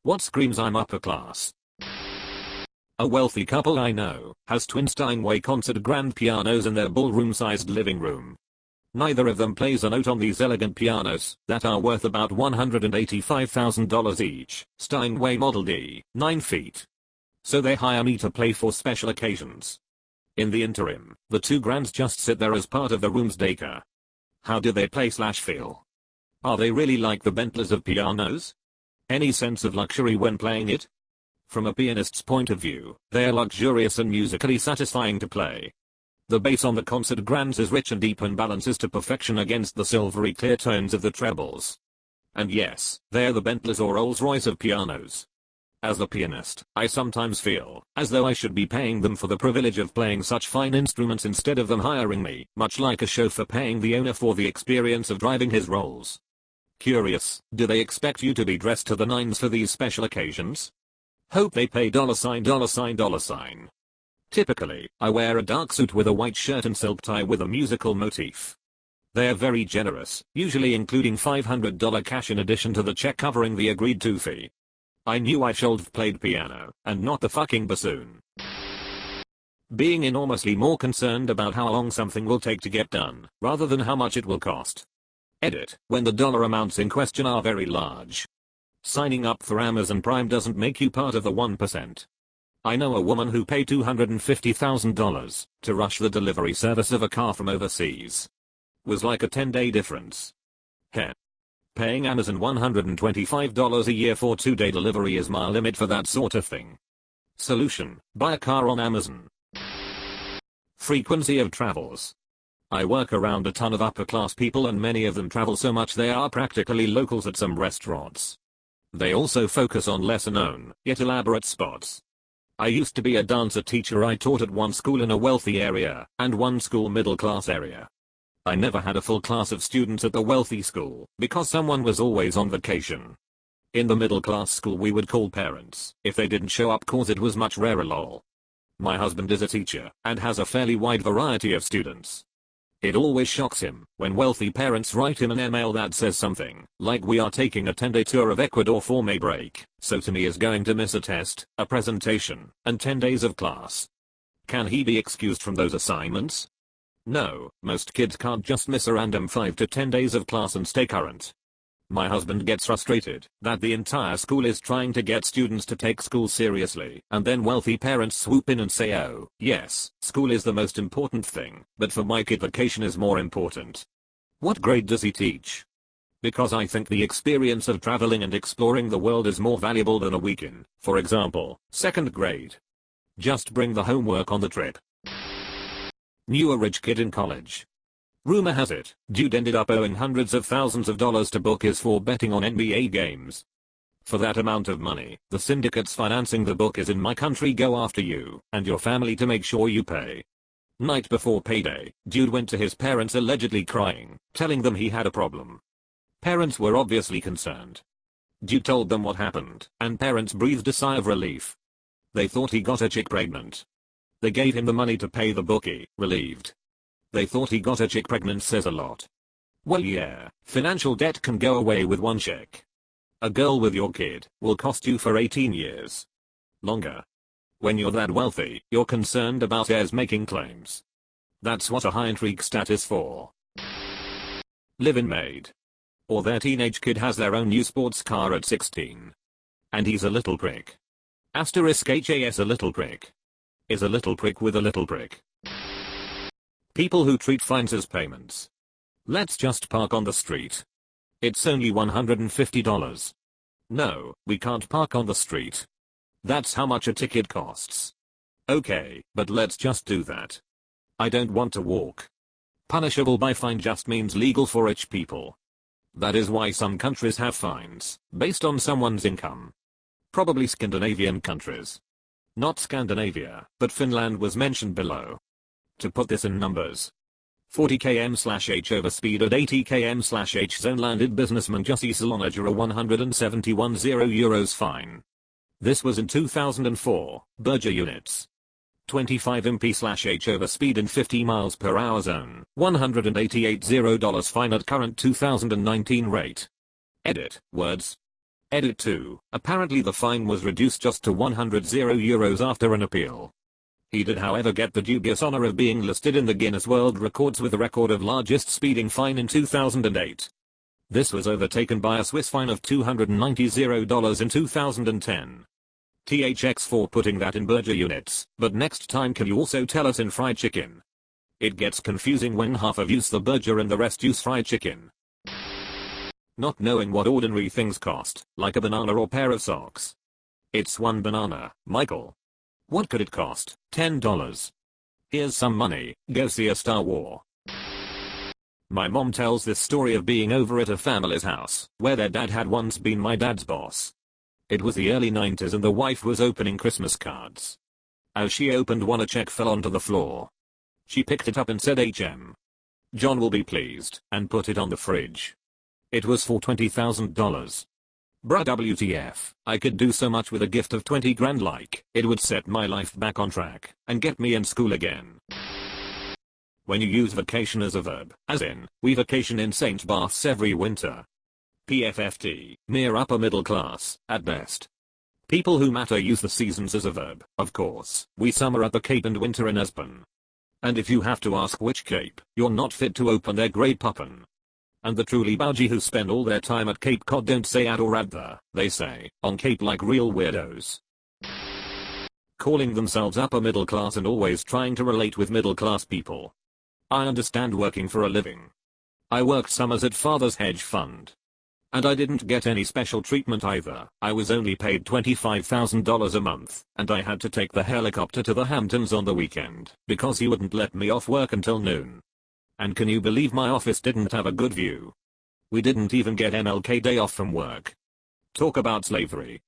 What screams I'm upper class? A wealthy couple I know has twin Steinway concert grand pianos in their ballroom-sized living room. Neither of them plays a note on these elegant pianos that are worth about $185,000 each, Steinway Model D, 9 feet. So they hire me to play for special occasions. In the interim, the two grands just sit there as part of the room's decor. How do they play/feel? Are they really like the Bentleys of pianos? Any sense of luxury when playing it? From a pianist's point of view, they are luxurious and musically satisfying to play. The bass on the concert grands is rich and deep and balances to perfection against the silvery clear tones of the trebles. And yes, they're the Bentleys or Rolls-Royce of pianos. As a pianist, I sometimes feel as though I should be paying them for the privilege of playing such fine instruments instead of them hiring me, much like a chauffeur paying the owner for the experience of driving his Rolls. Curious, do they expect you to be dressed to the nines for these special occasions? Hope they pay $. Typically, I wear a dark suit with a white shirt and silk tie with a musical motif. They are very generous, usually including $500 cash in addition to the check covering the agreed to fee. I knew I should've played piano, and not the fucking bassoon. Being enormously more concerned about how long something will take to get done, rather than how much it will cost. Edit, when the dollar amounts in question are very large. Signing up for Amazon Prime doesn't make you part of the 1%. I know a woman who paid $250,000 to rush the delivery service of a car from overseas. Was like a 10-day difference. Heh. Paying Amazon $125 a year for 2-day delivery is my limit for that sort of thing. Solution, buy a car on Amazon. Frequency of travels. I work around a ton of upper class people and many of them travel so much they are practically locals at some restaurants. They also focus on lesser known, yet elaborate spots. I used to be a dancer teacher. I taught at one school in a wealthy area, and one school middle class area. I never had a full class of students at the wealthy school, because someone was always on vacation. In the middle class school we would call parents, if they didn't show up cause it was much rarer lol. My husband is a teacher, and has a fairly wide variety of students. It always shocks him when wealthy parents write him an email that says something like we are taking a 10-day tour of Ecuador for May break, so Timmy is going to miss a test, a presentation, and 10 days of class. Can he be excused from those assignments? No, most kids can't just miss a random 5 to 10 days of class and stay current. My husband gets frustrated that the entire school is trying to get students to take school seriously, and then wealthy parents swoop in and say, oh, yes, school is the most important thing, but for my kid vacation is more important. What grade does he teach? Because I think the experience of traveling and exploring the world is more valuable than a week in, for example, 2nd grade. Just bring the homework on the trip. Knew a rich kid in college. Rumor has it, dude ended up owing hundreds of thousands of dollars to bookies for betting on NBA games. For that amount of money, the syndicates financing the bookies in my country go after you and your family to make sure you pay. Night before payday, dude went to his parents allegedly crying, telling them he had a problem. Parents were obviously concerned. Dude told them what happened, and parents breathed a sigh of relief. They thought he got a chick pregnant. They gave him the money to pay the bookie, relieved. They thought he got a chick pregnant says a lot. Well yeah, financial debt can go away with one check. A girl with your kid will cost you for 18 years. Longer. When you're that wealthy, you're concerned about heirs making claims. That's what a high intrigue stat is for. Live-in maid. Or their teenage kid has their own new sports car at 16. And he's a little prick. Asterisk HAS a little prick. Is a little prick with a little prick. People who treat fines as payments. Let's just park on the street. It's only $150. No, we can't park on the street. That's how much a ticket costs. Okay, but let's just do that. I don't want to walk. Punishable by fine just means legal for rich people. That is why some countries have fines, based on someone's income. Probably Scandinavian countries. Not Scandinavia, but Finland was mentioned below. To put this in numbers. 40 km/h over speed at 80 km/h zone landed businessman Jussi Salonajura €171 fine. This was in 2004, Berger units. 25 mph over speed in 50 miles per hour zone, $188 fine at current 2019 rate. Edit, words. Edit 2. Apparently the fine was reduced just to €100 after an appeal. He did however get the dubious honor of being listed in the Guinness World Records with a record of largest speeding fine in 2008. This was overtaken by a Swiss fine of $290 in 2010. THX for putting that in burger units, but next time can you also tell us in fried chicken? It gets confusing when half of use the burger and the rest use fried chicken. Not knowing what ordinary things cost, like a banana or pair of socks. It's one banana, Michael. What could it cost? $10. Here's some money, go see a Star War. My mom tells this story of being over at a family's house, where their dad had once been my dad's boss. It was the early 90s and the wife was opening Christmas cards. As she opened one, a check fell onto the floor. She picked it up and said John will be pleased, and put it on the fridge. It was for $20,000. Bruh, WTF, I could do so much with a gift of 20 grand, like, it would set my life back on track, and get me in school again. When you use vacation as a verb, as in, we vacation in St. Barths every winter. PFFT, mere upper middle class, at best. People who matter use the seasons as a verb, of course, we summer at the Cape and winter in Aspen. And if you have to ask which Cape, you're not fit to open their Grey Poppin'. And the truly bougie who spend all their time at Cape Cod don't say at or at the, they say, on Cape, like real weirdos. Calling themselves upper middle class and always trying to relate with middle class people. I understand working for a living. I worked summers at father's hedge fund. And I didn't get any special treatment either. I was only paid $25,000 a month, and I had to take the helicopter to the Hamptons on the weekend, because he wouldn't let me off work until noon. And can you believe my office didn't have a good view? We didn't even get MLK Day off from work. Talk about slavery.